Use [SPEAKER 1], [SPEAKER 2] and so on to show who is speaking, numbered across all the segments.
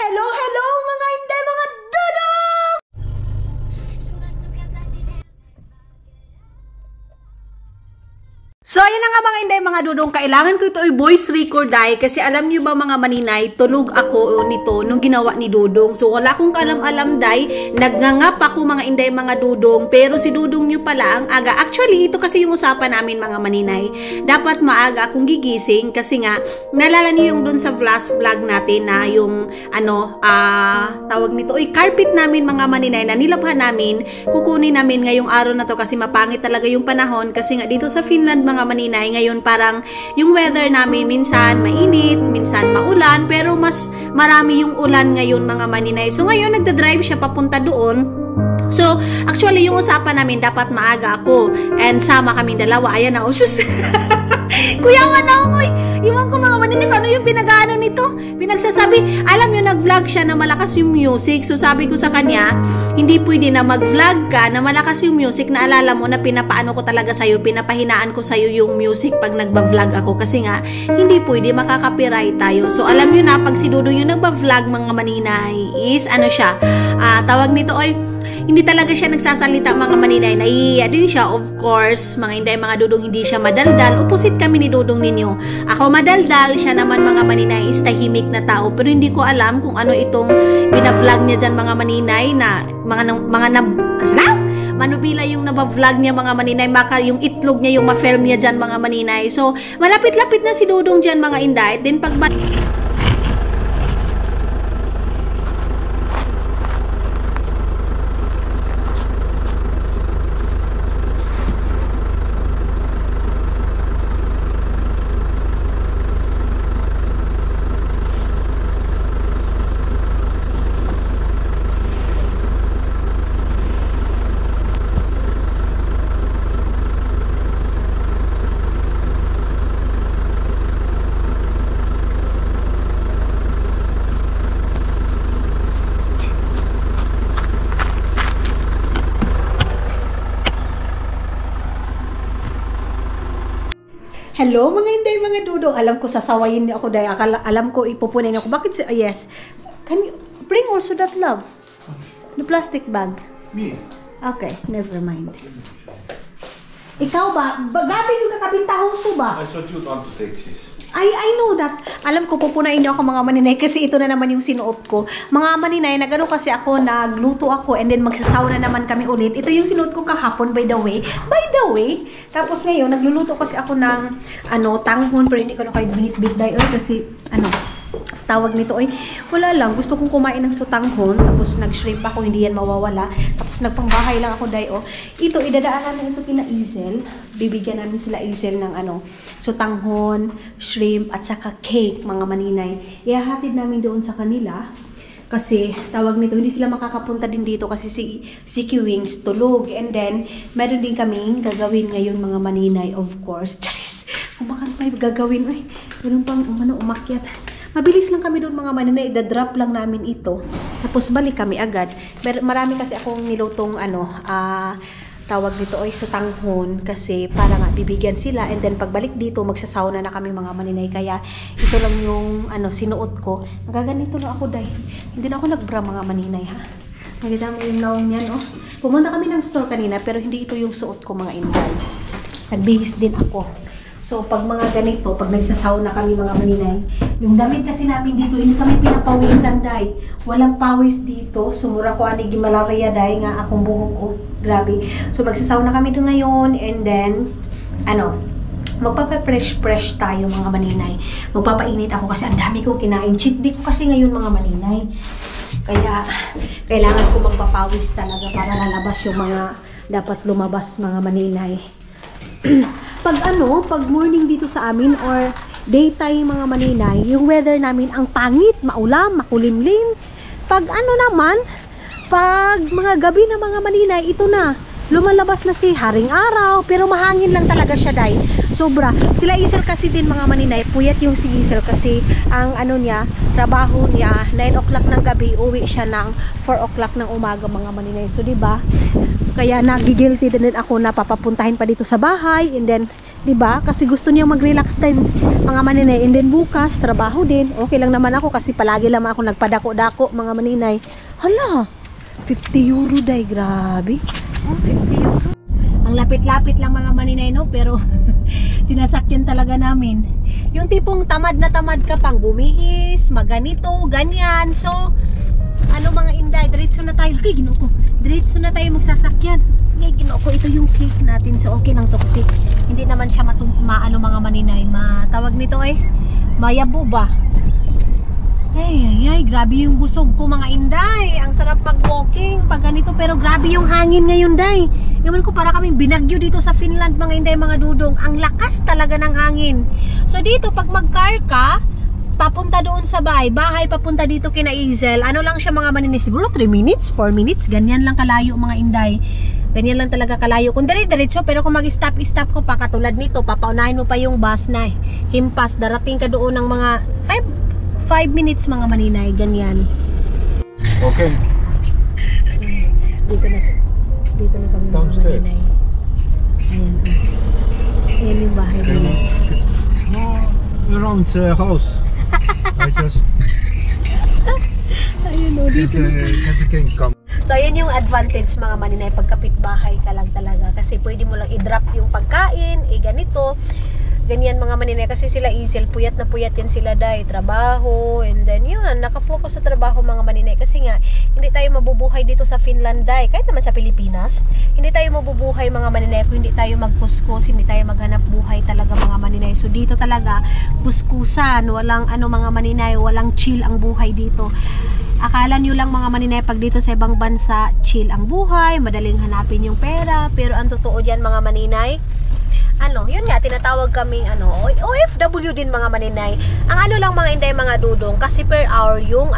[SPEAKER 1] Hello, hello mga hindi, mga dudong! So, ayan na nga mga inday, mga dudong, kailangan ko ito ay voice record ay kasi alam nyo ba mga maninay, tulog ako nito nung ginawa ni Dudong. So, wala akong kaalam-alam day, nagngangap ako mga inday, mga dudong, pero si Dudong nyo pala ang aga. Actually, ito kasi yung usapan namin mga maninay. Dapat maaga akong gigising kasi nga, nalala nyo yung dun sa vlog natin na yung, tawag nito, carpet namin mga maninay na nilabhan namin, kukunin namin ngayong araw na to kasi mapangit talaga yung panahon kasi nga dito sa Finland mga maninay, ngayon parang yung weather namin minsan mainit, minsan maulan, pero mas marami yung ulan ngayon mga maninay. So ngayon nagda-drive siya papunta doon. So actually yung usapan namin dapat maaga ako and sama kami dalawa. Ayan na, usus. Kuyawan na ako, iwan ko mga maninay, ano yung pinag-ano nito? Pinagsasabi, alam nyo, nag-vlog siya na malakas yung music. So sabi ko sa kanya, hindi pwede na mag-vlog ka na malakas yung music. Naalala mo na pinapaano ko talaga sa'yo, pinapahinaan ko sa'yo yung music pag nagba-vlog ako. Kasi nga, hindi pwede, makaka-copyright tayo. So alam nyo na, pag si Dudong yung nagba-vlog mga maninay is, ano siya, tawag nito, hindi talaga siya nagsasalita mga maninay, naiiya din siya, of course, mga inday, mga dudong, hindi siya madaldal, opposite kami ni Dudong ninyo. Ako madaldal, siya naman mga maninay is tahimik na tao, pero hindi ko alam kung ano itong binavlog niya dyan mga maninay na, manubila yung nabavlog niya mga maninay, baka yung itlog niya yung ma-film niya dyan mga maninay. So, malapit-lapit na si Dudong dyan mga inday, then pag hello mga inday, mga dudong. Alam ko sasawayin niyo ako dahil alam ko ipupunin ako. Bakit? Yes. Can you bring also that love? The plastic bag.
[SPEAKER 2] Me?
[SPEAKER 1] Okay, never mind. Ikaw ba? Gabi yung kakabintahuso ba?
[SPEAKER 2] I thought you would want to take this.
[SPEAKER 1] I know that. Alam ko, pupunain niyo ako mga maninay kasi ito na naman yung sinuot ko. Mga maninay, nagano kasi ako, nagluto ako and then magsasawa na naman kami ulit. Ito yung sinuot ko kahapon, by the way. By the way, tapos ngayon, nagluluto kasi ako ng, tanghon, pero hindi ko na kayo binit-bit dahil kasi, tawag nito, wala lang, gusto kong kumain ng sutanghon, tapos nag-shrimp ako, hindi yan mawawala, tapos nagpangbahay lang ako dahil, ito, idadaanan na ito kina Isel, bibigyan namin sila Isel ng sutanghon, shrimp, at saka cake, mga maninay, ihahatid namin doon sa kanila, kasi tawag nito, hindi sila makakapunta din dito kasi si Q-Wings tulog, and then, meron din kaming gagawin ngayon mga maninay, of course, charis, kung baka may gagawin, ganun pang umakyat. Mabilis lang kami doon mga maninay, idadrop lang namin ito. Tapos balik kami agad. Pero marami kasi akong nilutong tawag dito sutanghon kasi para nga bibigyan sila and then pagbalik dito magsasauna na kami mga maninay. Kaya ito lang yung sinuot ko. Nagaganito na ako dahil hindi na ako nagbra mga maninay ha. Nakita mo yung naong yan Pumunta kami ng store kanina pero hindi ito yung suot ko mga inday. Nagbihis din ako. So, pag mga ganito, pag nagsasauna kami mga maninay, yung damit kasi namin dito, hindi kami pinapawisan day. Walang pawis dito. Sumura ko anigi malaria day nga akong buhok ko. Grabe. So, magsasauna kami doon ngayon and then, magpapa-fresh tayo mga maninay. Magpapainit ako kasi ang dami kong kinain. Cheat day ko kasi ngayon mga maninay. Kaya, kailangan ko magpapawis talaga para lalabas yung mga dapat lumabas mga maninay. Pag morning dito sa amin or daytime mga maninay, yung weather namin ang pangit, maulam, makulimlim. Pag naman, pag mga gabi na mga maninay, ito na, lumalabas na si haring araw, pero mahangin lang talaga siya day. Sobra. Sila Isel kasi din mga maninay, puyat yung si Isel kasi ang trabaho niya, 9 o'clock ng gabi, uwi siya ng 4 o'clock ng umaga mga maninay. So, diba? Kaya nagigilty din ako na papapuntahin pa dito sa bahay and then 'Diba? Kasi gusto niya mag-relax din mga maninay. And then bukas, trabaho din. Okay lang naman ako kasi palagi lang ako nagpadako-dako mga maninay. Hala, 50 euro day, grabe. Oh, 50 euro. Ang lapit-lapit lang mga maninay, no? Pero sinasakyan talaga namin. Yung tipong tamad na tamad ka pang bumihis, maganito, ganyan. So, ano mga inday, diretso na tayo. Okay, Ginoo ko. Diretso na tayo magsasakyan. Okay, Ginoo ko, ito yung cake natin. So, okay lang to kasi hindi naman siya maano mga maninay. Matawag nito mayabo ba? Ay, grabe yung busog ko mga inday. Ang sarap pag-walking, pag ganito. Pero grabe yung hangin ngayon, day. Ewan ko, para kaming binagyo dito sa Finland, mga inday, mga dudong. Ang lakas talaga ng hangin. So dito, pag mag-car ka, papunta doon sa bahay, papunta dito kina Izel, ano lang siya mga maninay, siguro 3 minutes, 4 minutes, ganyan lang kalayo mga inday. Ganyan lang talaga kalayo. Kung diretso, pero kung mag-stop ko pa, katulad nito, papaunahin mo pa yung bus na himpas, darating ka doon ng mga 5 minutes mga maninay, ganyan.
[SPEAKER 2] Okay.
[SPEAKER 1] Dito na kami mga maninay. Ayan. Ayan yung bahay nila.
[SPEAKER 2] No, around the house. I just
[SPEAKER 1] Ayun o, dito na.
[SPEAKER 2] can come.
[SPEAKER 1] So, ayan yung advantage mga maninay, pagkapit bahay ka lang talaga. Kasi pwede mo lang i-drop yung pagkain, ganito. Ganyan mga maninay, kasi sila Izel, puyat na puyat yan sila day, trabaho, and then yun, nakafocus sa trabaho mga maninay. Kasi nga, hindi tayo mabubuhay dito sa Finland day, kahit naman sa Pilipinas, hindi tayo mabubuhay mga maninay kung hindi tayo magkuskus, hindi tayo maghanap buhay talaga mga maninay. So dito talaga, kuskusan, walang mga maninay, walang chill ang buhay dito. Akala nyo lang mga maninay, pag dito sa ibang bansa, chill ang buhay, madaling hanapin yung pera, pero ang totoo dyan mga maninay, yun nga, tinatawag kaming OFW din mga maninay. Ang lang mga inday, mga dudong, kasi per hour yung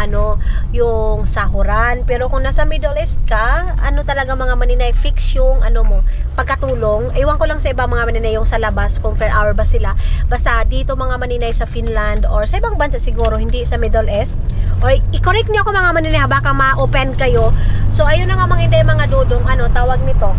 [SPEAKER 1] yung sahuran. Pero kung nasa Middle East ka, talaga mga maninay, fix yung mo, pagkatulong. Ewan ko lang sa ibang mga maninay yung sa labas, kung per hour ba sila. Basta dito mga maninay sa Finland or sa ibang bansa siguro, hindi sa Middle East. Or i-correct niyo ako mga maninay, baka ma-open kayo. So ayun na nga mga inday, mga dudong, tawag nito,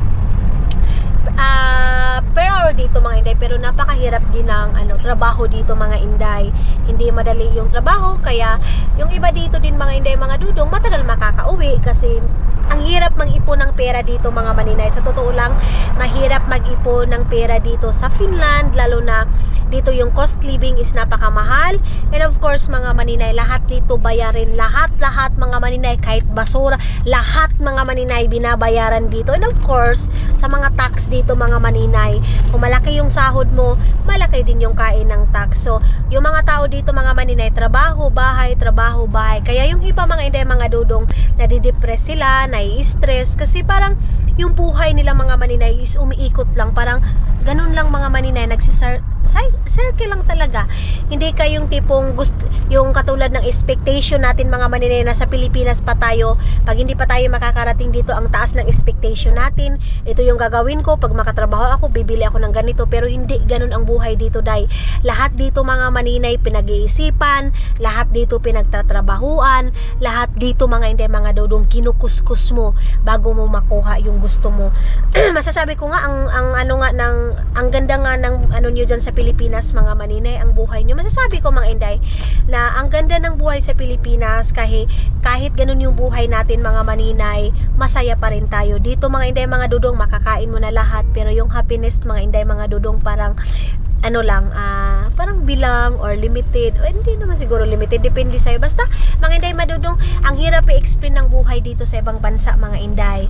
[SPEAKER 1] per hour dito mga inday, pero napakahirap din ng trabaho dito mga inday. Hindi madali yung trabaho, kaya yung iba dito din mga inday, mga dudong, matagal makakauwi kasi ang hirap mag-ipon ng pera dito mga maninay. Sa totoo lang, mahirap mag-ipon ng pera dito sa Finland, lalo na dito yung cost living is napakamahal. And of course mga maninay, lahat dito bayarin, lahat mga maninay, kahit basura, lahat mga maninay binabayaran dito. And of course, sa mga tax dito mga maninay, kung malaki yung sahod mo, malaki din yung kain ng tax. So, yung mga tao dito mga maninay, trabaho, bahay. Kaya yung iba mga inday, mga dudong, nadidepress sila, nai-stress, kasi parang yung buhay nila mga maninay is umiikot lang, parang ganun lang mga maninay, circle lang talaga. Hindi kayong tipong yung katulad ng expectation natin mga maninay, na sa Pilipinas pa tayo, pag hindi pa tayo makakarating dito, ang taas ng expectation natin, ito yung gagawin ko, pag makatrabaho ako, bibili ako ng ganito. Pero hindi ganun ang buhay dito day. Lahat dito mga maninay, pinag-iisipan, lahat dito pinagtatrabahuan, lahat dito mga inday, mga dudong, kinukuskus mo bago mo makuha yung gusto mo. Masasabi ko nga, ang ganda nga ng nyo dyan sa Pilipinas mga maninay, ang buhay nyo. Masasabi ko mga inday, na ang ganda ng buhay sa Pilipinas, kahit ganun yung buhay natin mga maninay, masaya pa rin tayo. Dito mga inday, mga dudong, makakain mo na lahat, pero yung happiness mga inday, mga dudong, parang parang bilang or limited, o hindi naman siguro limited, depende sa'yo. Basta mga inday, madudong, ang hirap i-explain ng buhay dito sa ibang bansa mga inday.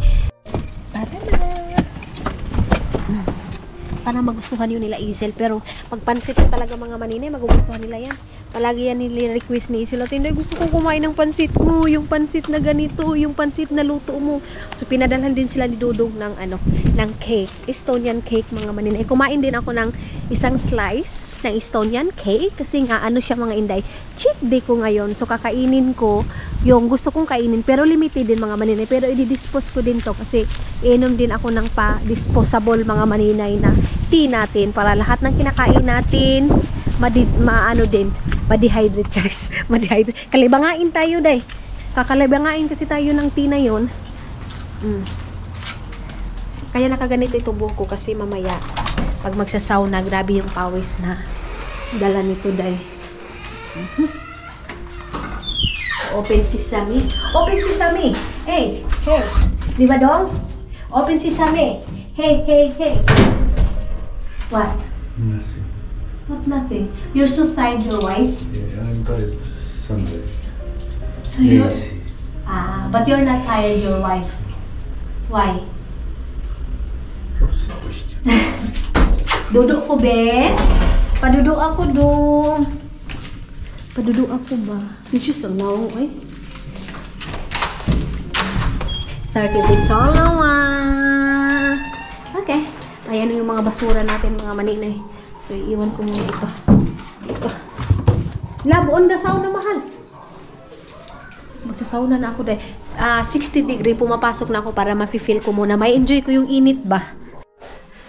[SPEAKER 1] Sana magustuhan yun nila Izel, pero pagpansit ko talaga mga maninay, magugustuhan nila yan. Palagi yan nili-request ni Izel, Tinday, gusto kong kumain ng pansit mo, yung pansit na ganito, yung pansit na luto mo. So pinadalhan din sila ni Dudong ng cake, Estonian cake mga maninay. Kumain din ako ng isang slice ng Estonian cake, kasi nga siya mga inday, cheat day ko ngayon. So kakainin ko yung gusto kong kainin, pero limited din mga maninay. Pero i-dispose ko din to, kasi inom din ako ng disposable mga maninay na tea natin, para lahat ng kinakain natin ma-dehydrate, guys. Ma-dehydrate. Kalibangain tayo day. Kakalibangain kasi tayo ng tea na yun. Kaya nakaganito ito buhok ko, kasi mamaya Pag magsasauna, grabe yung pawis na dala nito, day. Open sesame. Open sesame. Hey, hey. Di ba, dong? Open sesame. Hey, hey, hey. What?
[SPEAKER 2] Nothing.
[SPEAKER 1] What nothing? You're so tired, your wife?
[SPEAKER 2] Yeah, I'm tired Sunday.
[SPEAKER 1] So you're...
[SPEAKER 2] Lazy.
[SPEAKER 1] but you're not tired, your wife. Why?
[SPEAKER 2] Просто question.
[SPEAKER 1] Duduk ko, be. Paduduk ako, dong. Paduduk ako ba? This is a no, eh. Sarti dito naman. Okay. Ayan yung mga basura natin, mga maninay. So, iwan ko muna ito. Ito. Labuon na sauna, mahal. Magsasauna na ako, dahil 60 degree, pumapasok na ako para ma-feel ko muna. May enjoy ko yung init ba?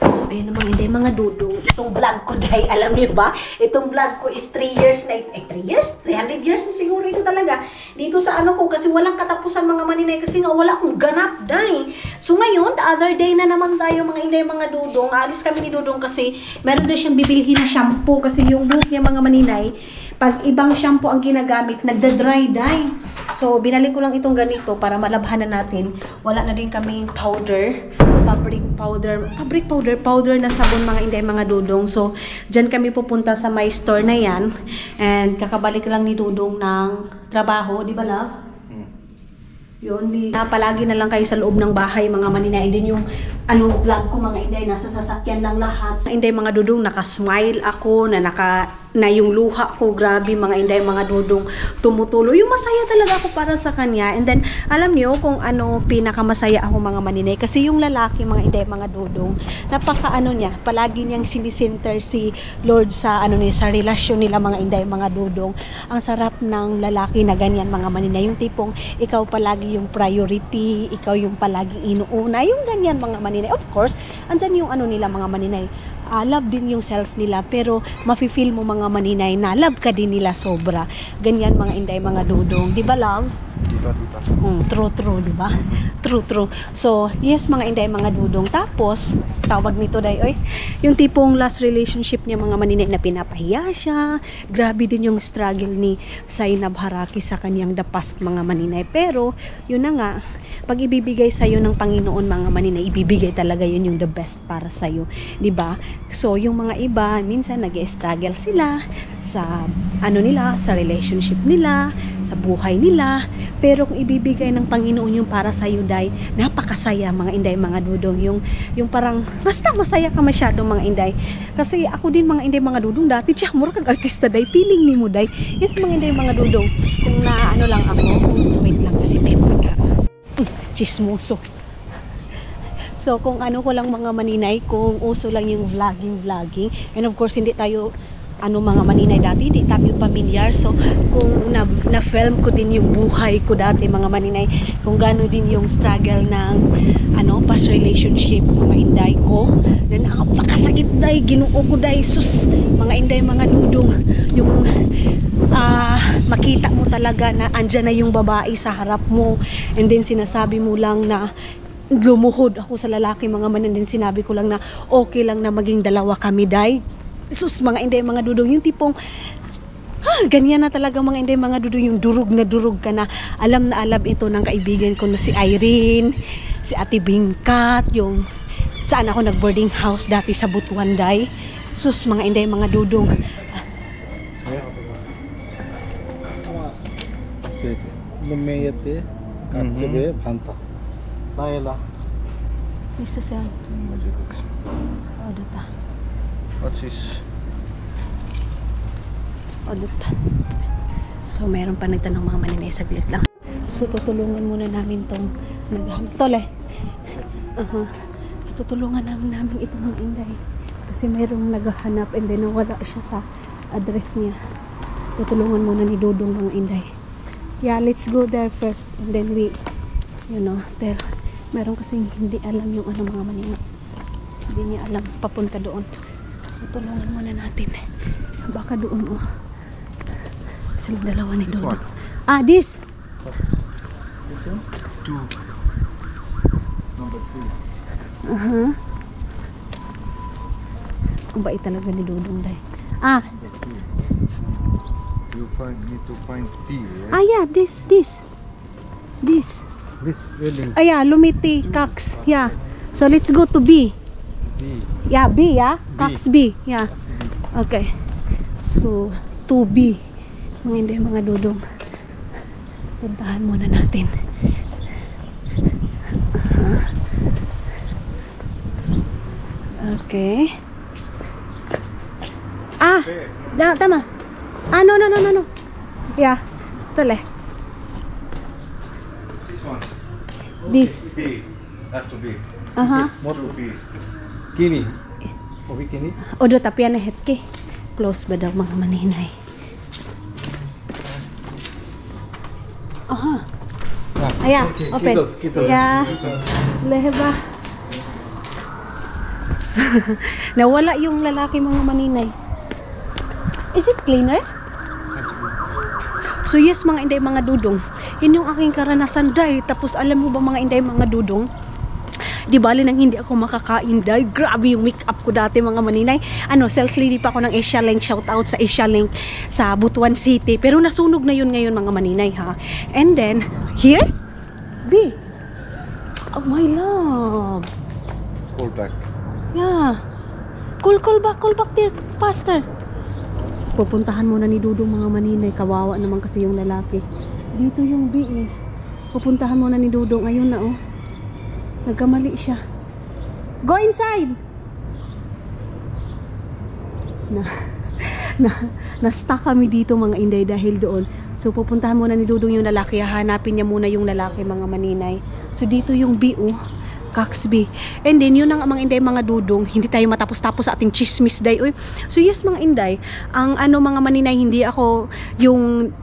[SPEAKER 1] So, ayan naman, hindi mga dudong. Itong vlog ko, dahil alam niyo ba? Itong vlog ko is 3 years na, 3 years? 300 years na siguro ito talaga. Dito sa ano ko, kasi walang katapusan mga maninay, kasi nga wala akong ganap, dahil. So, ngayon, the other day na naman tayo, mga hindi, mga dudong. Alis kami ni dudong kasi meron na siyang bibilhin na shampoo, kasi yung buhok niya, mga maninay, pag ibang shampoo ang ginagamit, nagda-dry dye. So, binalik ko lang itong ganito para malabhanan natin. Wala na din kaming powder, powder na sabon, mga inday, mga dudong. So, dyan kami pupunta sa my store na yan. And kakabalik lang ni dudong ng trabaho, di ba, love? Yun, palagi na lang kayo sa loob ng bahay, mga maninay. Din yung vlog ko, mga inday, nasa sasakyan lang lahat. So, inday, mga dudong, nakasmile ako, na yung luha ko, grabe, mga inday, mga dudong, tumutulo. Yung masaya talaga ako para sa kanya. And then, alam niyo kung ano pinakamasaya ako, mga maninay. Kasi yung lalaki, mga inday, mga dudong, niya, palagi niyang sinisenter si Lord sa, sa relasyon nila, mga inday, mga dudong. Ang sarap ng lalaki na ganyan, mga maninay. Yung tipong, ikaw palagi yung priority, ikaw yung palagi inuuna, yung ganyan, mga maninay. Of course, andyan yung nila, mga maninay. Love din yung self nila, pero mafe-feel mo, mga maninay, na love ka din nila sobra. Ganyan, mga inday, mga dudong. Di ba, love?
[SPEAKER 2] Diba?
[SPEAKER 1] True, di ba? True. So, yes, mga inday, mga dudong. Tapos, tawag nito, day, oy, yung tipong last relationship niya, mga maninay, na pinapahiya siya. Grabe din yung struggle ni Zainab Haraki sa kanyang the past, mga maninay. Pero, yun na nga, pag ibibigay sa'yo ng Panginoon, mga maninay, ibibigay talaga yun yung the best para sa'yo. Di ba? So, yung mga iba, minsan nag-struggle sila sa nila, sa relationship nila, sa buhay nila. Pero kung ibibigay ng Panginoon yung para sa iyo, day, napakasaya, mga inday, mga dudong. Yung parang basta masaya ka masyado, mga inday. Kasi ako din, mga inday, mga dudong, dati siya mura kag artista, day, feeling ni mo, day. Yes, mga inday, mga dudong. Kung lang ako, wait lang kasi may mga chismoso. So, kung ko lang, mga maninay, kung uso lang yung vlogging, and of course, hindi tayo mga maninay dati, hindi tayo pamilyar. So, kung na-film ko din yung buhay ko dati, mga maninay, kung gano'n din yung struggle ng past relationship, mga inday ko, then napakasakit, day, ginoo ko, day, sus, mga inday, mga dudong, yung makita mo talaga na andyan na yung babae sa harap mo, and then sinasabi mo lang na lumuhod ako sa lalaki, mga maninay, din sinabi ko lang na okay lang na maging dalawa kami, day. Sus, mga inday, mga dudong, yung tipong ganyan na talaga, mga inday, mga dudong, yung durug ka na alam ito ng kaibigan ko na si Irene, si Ate Bingkat, yung saan ako nag-boarding house dati sa Butuan, day. Sus, mga inday, mga dudong. Isa siya. Data.
[SPEAKER 2] What's his?
[SPEAKER 1] Data. So, meron pa nagtanong, mga maninay, saglit lang. So, tutulungan muna namin tong naghahanap. Tole. So, tutulungan namin ito, mga inday. Kasi merong naghahanap and then nawala siya sa address niya. Tutulungan muna ni Dudong, mga inday. Yeah, let's go there first and then we, tell. Meron kasing hindi alam yung mga maninay. Hindi niya alam papunta doon. Tutulungan muna natin. Baka doon, silang dalawa ni Dudong. This!
[SPEAKER 2] This one? 2. Number 3.
[SPEAKER 1] Ang bait talaga ni Dudong day. Ah,
[SPEAKER 2] You need to find T, right?
[SPEAKER 1] yeah, this.
[SPEAKER 2] This spelling
[SPEAKER 1] Yeah, Lumiti, Cox. Yeah. So let's go to B.
[SPEAKER 2] B.
[SPEAKER 1] Yeah, B, yeah?
[SPEAKER 2] B.
[SPEAKER 1] Cox B. Yeah. Okay. So, 2B. Mga hindi, mga Dudong. Puntahan muna natin. Okay. Tama. No. Yeah. Tale.
[SPEAKER 2] This one.
[SPEAKER 1] This.
[SPEAKER 2] B. Have to be.
[SPEAKER 1] Aha.
[SPEAKER 2] To B. Kini. Obi kini.
[SPEAKER 1] Odo tapi na hetke. Close ba daw mga maninay? Aha. Ayan, open.
[SPEAKER 2] Kitos.
[SPEAKER 1] Yeah. Leheba. Nawala yung lalaki mga maninay. Is it cleaner? So yes mga inday mga Dudong, yun yung aking karanasan day. Tapos alam mo ba mga inday mga Dudong, di bali nang hindi ako makakain day, grabe yung make up ko dati mga maninay. Sales lady pa ako ng Asia Link, shout out sa Asia Link sa Butuan City, pero nasunog na yun ngayon mga maninay ha. And then here B, oh my love,
[SPEAKER 2] Call back.
[SPEAKER 1] yeah, call back dear pastor. Pupuntahan muna ni Dudong mga maninay, kawawa naman kasi yung lalaki. Dito yung B eh. Pupuntahan muna ni Dudong, ayun na oh. Nagkamali siya. Go inside! Na-stuck kami dito mga inday dahil doon. So pupuntahan muna ni Dudong yung lalaki, hahanapin niya muna yung lalaki mga maninay. So dito yung B oh. Cox B. And then yun ang mga inday mga Dudong, hindi tayo matapos-tapos sa ating chismis day. Uy. So yes mga inday, ang mga maninay, hindi ako yung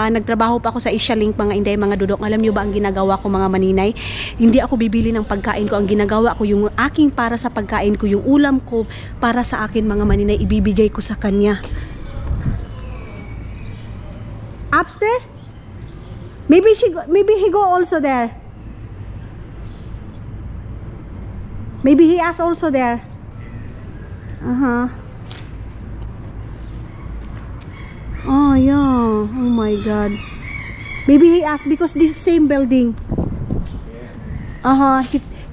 [SPEAKER 1] nagtrabaho pa ako sa Asia Link mga inday mga Dudong. Alam niyo ba ang ginagawa ko mga maninay? Hindi ako bibili ng pagkain ko. Ang ginagawa ko yung aking para sa pagkain ko, yung ulam ko para sa akin mga maninay, ibibigay ko sa kanya. Upstairs? Maybe he go also there. Maybe he is also there. Oh yeah. Oh my God. Maybe he asked because this same building.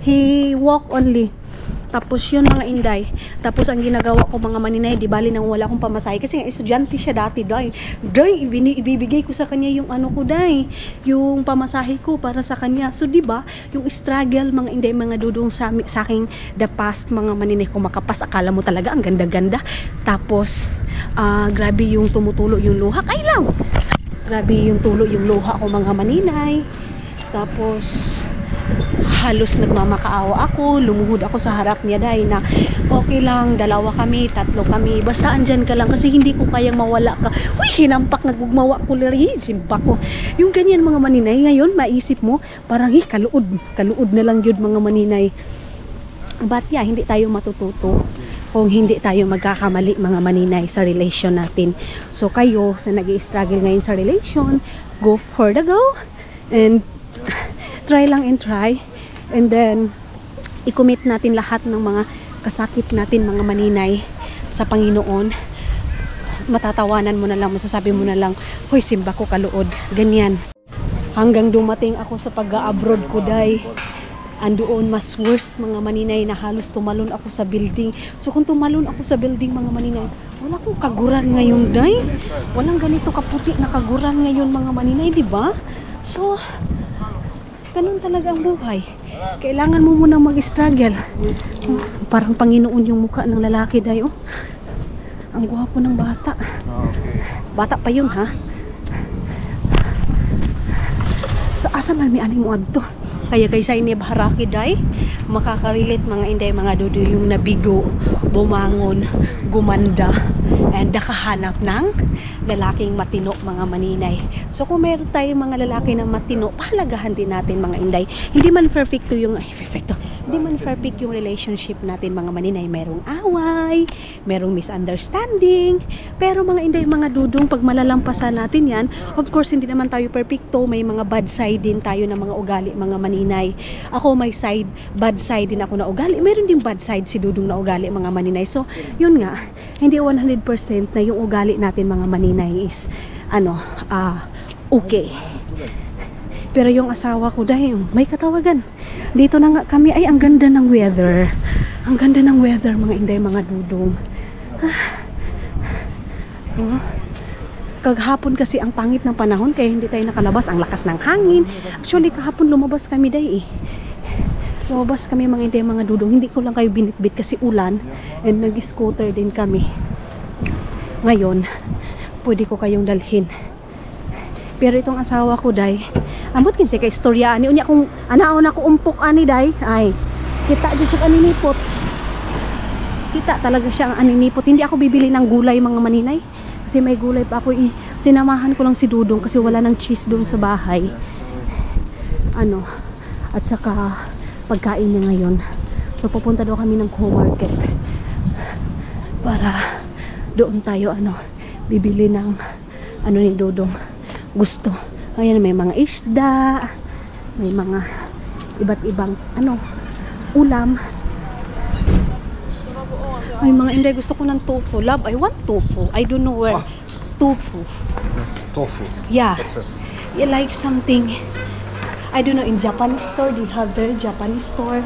[SPEAKER 1] He walk only. Tapos yun mga inday. Tapos ang ginagawa ko mga maninay, di bali nang wala akong pamasahe. Kasi nga estudyante siya dati, day. Ibibigay ko sa kanya yung ko, day. Yung pamasahe ko para sa kanya. So di ba yung struggle mga inday, mga Dudong sa aking the past mga maninay ko makapas. Akala mo talaga ang ganda-ganda. Tapos, grabe yung tumutulo yung luha. Kailan? Grabe yung tulo yung luha ko mga maninay. Tapos, halos nagmamakaawa ako, lumuhod ako sa harap niya dahil na okay lang, 2 kami, 3 kami, basta andyan ka lang kasi hindi ko kayang mawala ka. Uy, hinampak nagugmawa ko lari, simpa ko. Yung ganyan mga maninay, ngayon maisip mo, parang kaluod na lang yun mga maninay. But yeah, hindi tayo matututo kung hindi tayo magkakamali mga maninay sa relation natin. So kayo sa nag-i-struggle ngayon sa relation, go for the go and try lang and try. And then, i-commit natin lahat ng mga kasakit natin mga maninay sa Panginoon. Matatawanan mo na lang, masasabi mo na lang, hoy, simba ko kaluod. Ganyan. Hanggang dumating ako sa pag-abroad ko, day. Andoon, mas worst mga maninay na halos tumalon ako sa building. So, kung tumalon ako sa building mga maninay, wala akong kaguran ngayon, day. Walang ganito kaputi na kaguran ngayon mga maninay, di ba? So, ganun talaga ang buhay. Kailangan mo munang mag-struggle. Parang Panginoon yung mukha ng lalaki, day. Oh. Ang gwapo ng bata. Bata pa yun, ha? So, asa man may aning adto? Kaya kaysa inibharaki, day, makaka-relate mga inday, mga Dudu, yung nabigo, bumangon, gumanda, and nakahanap ng lalaking matino, mga maninay. So kung meron tayong mga lalaki na matino, pahalagahan din natin, mga inday. Hindi man perfect yung hindi man perfect yung relationship natin, mga maninay. Merong away, merong misunderstanding, pero mga inday, mga dudong, pag malalampasan natin yan, of course hindi naman tayo perfecto, may mga bad side din tayo ng mga ugali, mga maninay. Ako may bad side din ako na ugali, meron din bad side si dudong na ugali, mga maninay. So yun nga, hindi 100% na yung ugali natin, mga maninay, is okay. Pero yung asawa ko, dahil may katawagan. Dito na nga kami. Ay, ang ganda ng weather. Ang ganda ng weather, mga inday, mga dudong. Kaghapon kasi ang pangit ng panahon, kaya hindi tayo nakalabas. Ang lakas ng hangin. Actually, kahapon lumabas kami, day eh. Lumabas kami, mga inday, mga dudong. Hindi ko lang kayo binitbit kasi ulan. And nag-scooter din kami. Ngayon, pwede ko kayong dalhin. Pero itong asawa ko, day, ambot kinsa kay istorya ani unya kung anaon ako umpok ani, day, ay kita jud siya aninipot. Kita talaga siya ang aninipot. Hindi ako bibili ng gulay, mga maninay, kasi may gulay pa ako. Sinamahan ko lang si Dudong kasi wala nang cheese doon sa bahay. At saka pagkain niya ngayon. So pupunta daw kami ng co-market para doon tayo bibili ng ni Dudong gusto. Ayan, may mga isda, may mga iba't ibang ulam. Ay, mga inday, gusto ko ng tofu. Love, I want tofu. I don't know where. Tofu.
[SPEAKER 2] Tofu.
[SPEAKER 1] Yeah. You like something, I don't know, in Japanese store, do you have their Japanese store?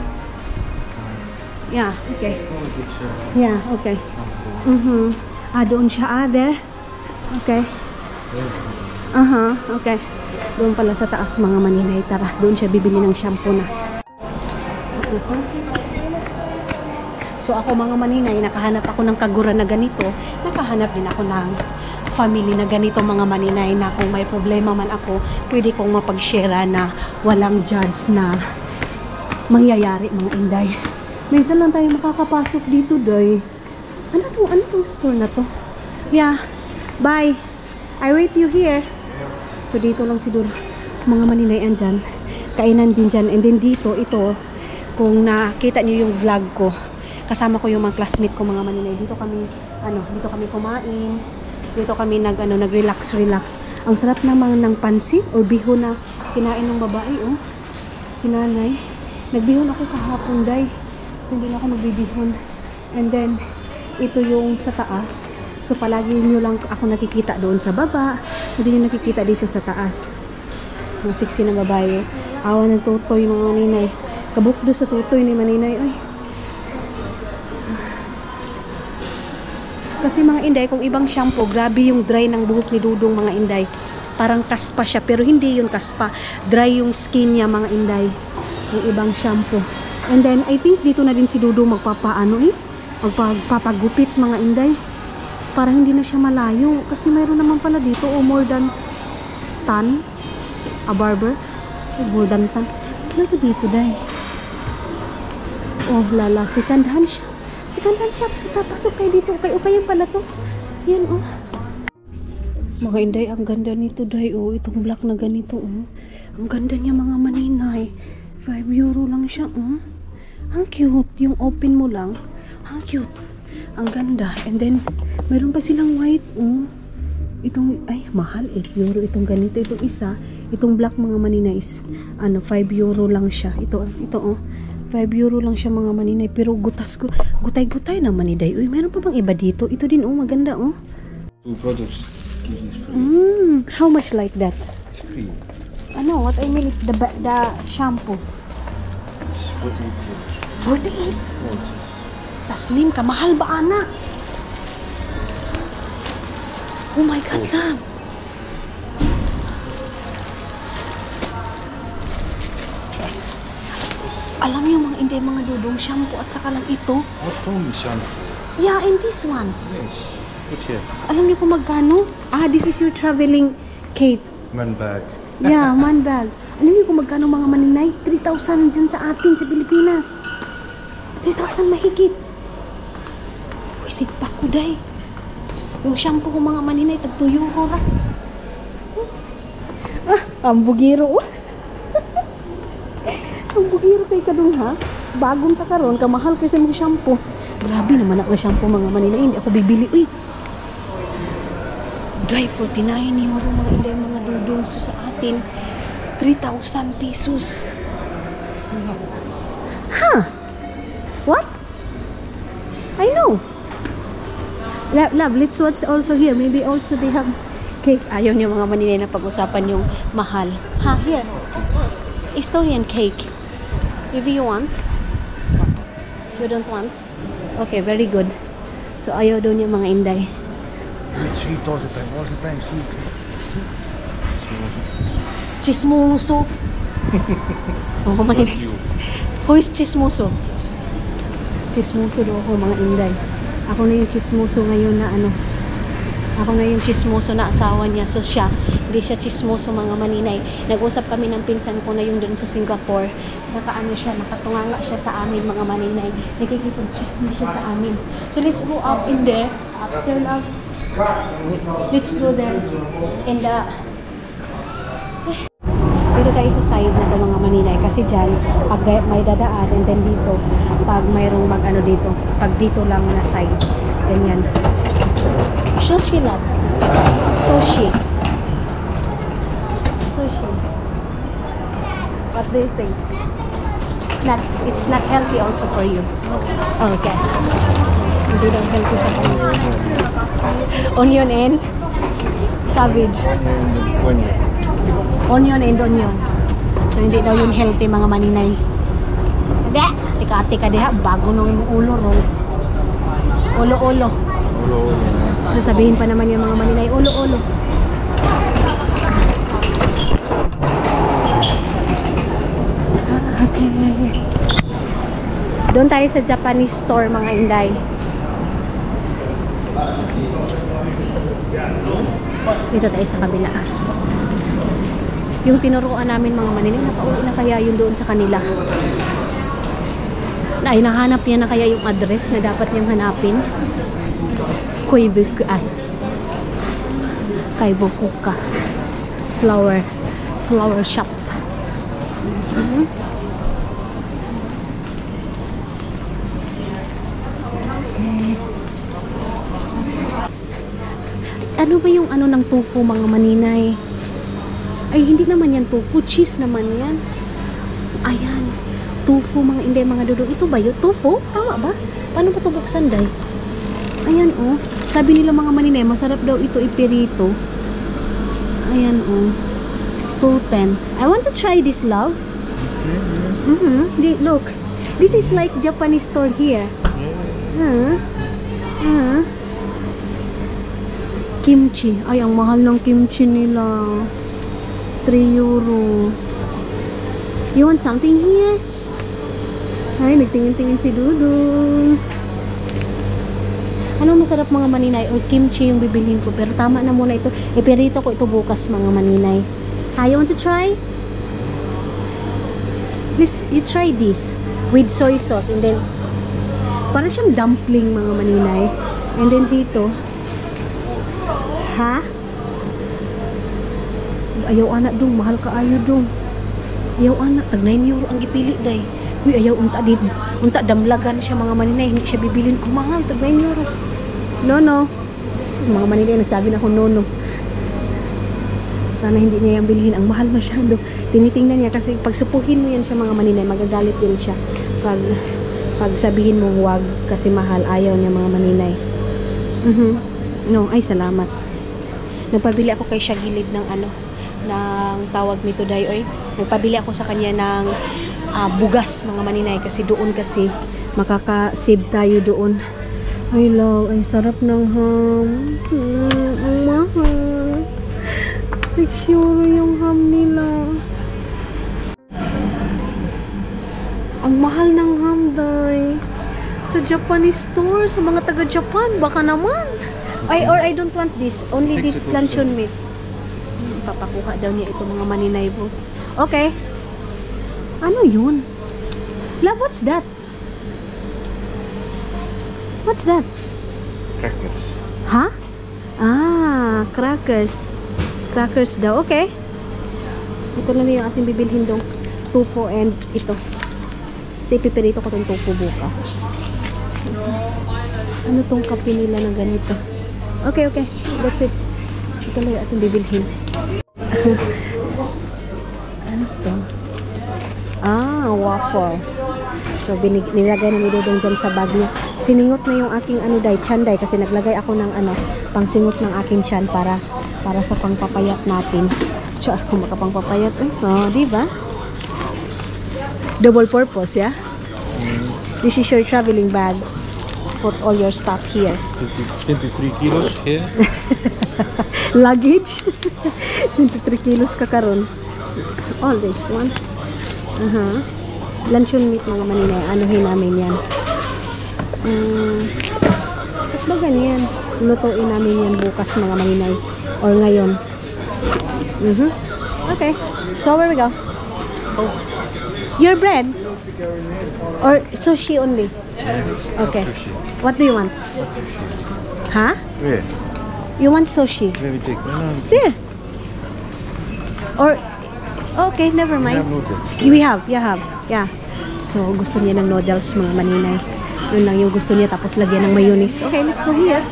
[SPEAKER 1] Yeah, okay. Yeah, okay. Doon siya, there. Okay. Okay. Doon pala sa taas, mga maninay. Tara, doon siya bibili ng shampoo na. So ako, mga maninay, nakahanap ako ng kagura na ganito. Nakahanap din ako ng family na ganito, mga maninay, na kung may problema man ako, pwede kong mapag-share na walang judge na mangyayari, mga inday. Minsan lang tayo makakapasok dito, day. Ano tong store na to? Yeah. Bye. I wait you here. So dito lang siguro, mga maninay, andyan. Kainan din dyan. And then dito, ito, kung nakita niyo yung vlog ko, kasama ko yung mga classmate ko, mga maninay. Dito kami kumain. Dito kami nag-relax. Ang sarap naman ng pansit or bihon na kinain ng babae, si nanay. Nagbihon ako kahapon, day. So hindi na ako magbibihon. And then, ito yung sa taas. So palagi nyo lang ako nakikita doon sa baba. Hindi nyo nakikita dito sa taas. Mga sexy na babae. Awa ng tutoy, mga maninay. Kabukdo sa tutoy ni maninay. Ay. Kasi mga inday, kung ibang shampoo, grabe yung dry ng buhok ni Dudong, mga inday. Parang kaspa siya, pero hindi yun kaspa. Dry yung skin niya, mga inday. Yung ibang shampoo. And then, I think dito na din si Dudong magpapagupit, mga inday. Para hindi na siya malayo. Kasi mayroon naman pala dito, more than 10 a barber. More than 10. Ano to dito, day? Lala, second hand shop. Second hand shop. So, tapasok kayo dito. Okay pala to. Yan, Mga inday, ang ganda nito, day. Itong black na ganito, Ang ganda niya, mga maninay. 5 euro lang siya, Ang cute. Yung open mo lang. Ang cute. Ang ganda. And then, meron pa silang white, Itong, mahal, 8 euro. Itong ganito, itong isa. Itong black, mga maninay, is, 5 euro lang siya. Ito, 5 euro lang siya, mga maninay. Pero gutay-gutay na maninay. Meron pa bang iba dito? Ito din, maganda,
[SPEAKER 2] Two products. Give this free.
[SPEAKER 1] How much like that?
[SPEAKER 2] It's free.
[SPEAKER 1] What I mean is the shampoo.
[SPEAKER 2] It's 48 euros.
[SPEAKER 1] 48?
[SPEAKER 2] No, it's
[SPEAKER 1] Sa slim ka, mahal ba, anak? Oh my God, love. Alam niyo, mga inday, mga dudong, shampoo at saka lang ito.
[SPEAKER 2] Not only shampoo.
[SPEAKER 1] Yeah, and this one.
[SPEAKER 2] Yes. Put here.
[SPEAKER 1] Alam niyo kung magkano? This is your traveling kit.
[SPEAKER 2] Man bag.
[SPEAKER 1] Yeah, man bag. Alam niyo kung magkano, mga maninay? 3,000 dyan sa atin, sa Pilipinas. 3,000 mahigit. Uy, sigpak ko, day. Yung shampoo ko mga maninay, tag 2 euro ra. Ang bugiro. Ang bugiro kay kadung ha. Bagong ta karon, kamahal kasi mong shampoo. Grabe naman ako shampoo mga maninay, hindi ako bibili. Uy. Dry 49 euro mga inday mga dudong. So sa atin 3,000 pesos. Huh? What? I know. Love, let's watch also here. Maybe also they have cake. Ayaw niyo mga maninay na pag-usapan yung mahal. Ha, here. Estonian cake. If you want. You don't want? Okay, very good. So ayaw daw niya mga inday.
[SPEAKER 2] It's sweet all the time sweet.
[SPEAKER 1] Chismoso. Oh, maninay. Who is chismoso? Chismoso daw ako mga inday. Ako na yung chismoso ngayon na ano. Ako na yung chismoso na asawa niya. So siya, hindi siya chismoso mga maninay. Nag-usap kami ng pinsan ko na yung doon sa Singapore. Nakaano siya, nakatunganga siya sa amin mga maninay. Nakikipag-chismis siya sa amin. So let's go up in there. Upstairs up. Let's go there. In the... Dito tayo sa side na ito mga maninay. Kasi dyan, pag may dadaan and then dito, pag mayroong mag-ano dito, pag dito lang na side. Ganyan. Sushi love. Sushi. Sushi. What do you think? It's not healthy also for you. Okay. Hindi daw healthy sa kanya. Onion and cabbage. Onion and onion. So hindi daw yun healthy mga maninay. Hindi. Tika-tika diha. Bago nung ulo roll. Ulo-ulo. Sasabihin pa naman yung mga maninay. Ulo-ulo. Okay. Doon tayo sa Japanese store mga inday. Dito tayo sa kabila. Yung tinuruan namin mga maninay, nakauwi na kaya yun doon sa kanila. Ay, nahanap niya na kaya yung address na dapat niyang hanapin. Kaibokuka flower shop. Ano ba yung ano ng tofu mga maninay? Ay, hindi naman yan tofu. Cheese naman yan. Ayan. Tofu mga inday mga dudong. Ito ba yun? Tofu? Tama ba? Paano ba ito buksan, day? Ayan, oh. Sabi nila mga maninay, masarap daw ito ipirito. Ayan, oh. 210. I want to try this, love. Look. This is like Japanese store here. Kimchi. Ay, ang mahal ng kimchi nila. 3 euro. You want something here? Ay, nagtingin-tingin si Dudong. Ano masarap mga maninay? O kimchi yung bibilhin ko. Pero tama na muna ito. Iperito ko ito bukas mga maninay. You want to try? You try this. With soy sauce. And then, para siyang dumpling mga maninay. And then dito, ayaw anak dong, mahal ka ayo dong. Ayaw anak, tag 9 euro ang gipili day. Uy, ayaw unta damlagan siya mga maninay, hindi siya bibilin. Ang mahal, tag 9 euro. No. Mga maninay nagsabi na ako no. Sana hindi niya yung bilhin, ang mahal masyado. Tinitingnan niya kasi pag supuhin mo yan siya mga maninay, magagalit din siya. Pag sabihin mo wag kasi mahal, ayaw niya mga maninay. No, ay salamat. Nagpabili ako kay siya gilid ng ng tawag nito dayoy. Nagpabili ako sa kanya ng bugas mga maninay kasi doon kasi makaka-save tayo doon. Ay love, ay sarap ng ham. Ang mahal. 6 euro yung ham nila. Ang mahal ng ham day. Sa Japanese store, sa mga taga-Japan, baka naman. Or I don't want this. Only this luncheon meat. Papakuha daw niya ito mga maninay po. Okay. Ano yun? Love, what's that? What's that?
[SPEAKER 2] Crackers.
[SPEAKER 1] Ha? Ah, crackers. Crackers daw. Okay. Ito na yung ating bibilhin dong tofu and ito. So, ipiperito ko tong tofu bukas. Ano tong kape nila na ganito? Okay, okay. That's it. Ito na yung ating bibilhin. Ano to? Ah, waffle. So, nilagay na nila dyan sa bag niya. Siningot na yung aking tiyanday kasi naglagay ako ng pangsingot ng aking tiyan para sa pangpapayat natin. So, ako makapangpapayat. Oh, di ba? Double purpose, yeah? This is your traveling bag. Put all your stuff here.
[SPEAKER 2] 23 kilos here.
[SPEAKER 1] Luggage. 23 kilos ka karon. All this one. Luncheon meat mga maninay. Anuhin namin yan. Ba't ba ganyan? Lutuin namin yan bukas mga maninay. Or ngayon. Okay. So where we go? Oh. Your bread? Or sushi only? Okay. What do you want? Huh?
[SPEAKER 2] Where?
[SPEAKER 1] You want sushi?
[SPEAKER 2] Let me take one.
[SPEAKER 1] There. Or okay, never mind. We have, yeah. So gusto niya ng noodles mga maninay. Yun lang yung gusto niya tapos lagyan ng mayonnaise. Okay, let's go here.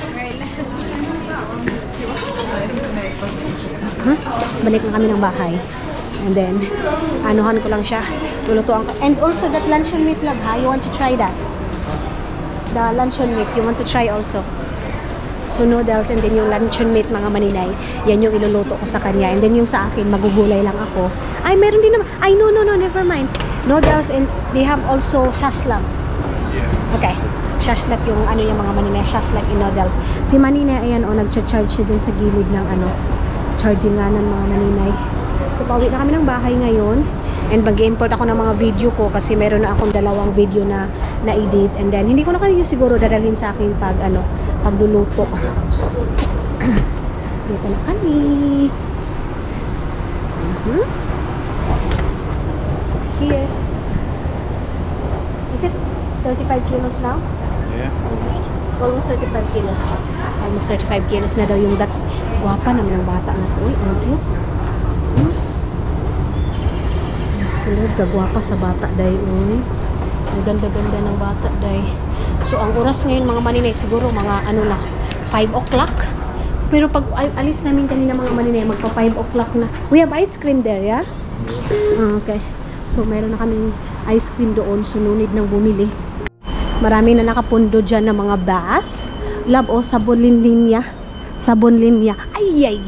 [SPEAKER 1] Balik na kami ng bahay. And then, anuhan ko lang siya. Lulutuan ko. And also that luncheon meat lang ha. You want to try that? The luncheon meat. You want to try also? So noodles and then yung luncheon meat mga maninay. Yan yung iluluto ko sa kanya. And then yung sa akin, magugulay lang ako. Ay, meron din naman. Ay, no, never mind. Noodles and they have also shashlam.
[SPEAKER 2] Yeah.
[SPEAKER 1] Okay. Shashlat yung yung mga maninay. Shashlat in noodles. Si maninay, ayan nagcha-charge siya dyan sa gilid ng charging nga ng mga maninay. So, pauwi na kami ng bahay ngayon. And mag-import ako ng mga video ko kasi meron na akong dalawang video na edit. And then, hindi ko na kayo siguro dadalhin sa akin pagluluto. Dito na kami. Here. Is it 35 kilos now?
[SPEAKER 2] Yeah, almost.
[SPEAKER 1] Almost 35 kilos. Almost 35 kilos na daw yung Guwapa naman ang bata na to. Uy, ang cute. Diyos ko Lord, kagwapa sa bata day. Uy. Ang ganda-ganda ng bata day. So, ang oras ngayon mga maninay, siguro mga 5 o'clock. Pero pag alis namin kanina mga maninay, magpa 5 o'clock na. We have ice cream there, yeah? Okay. So, meron na kaming ice cream doon. So, no need nang bumili. Marami na nakapundo dyan ng mga bus. Love, sabon linya. Sabon linya. Ay.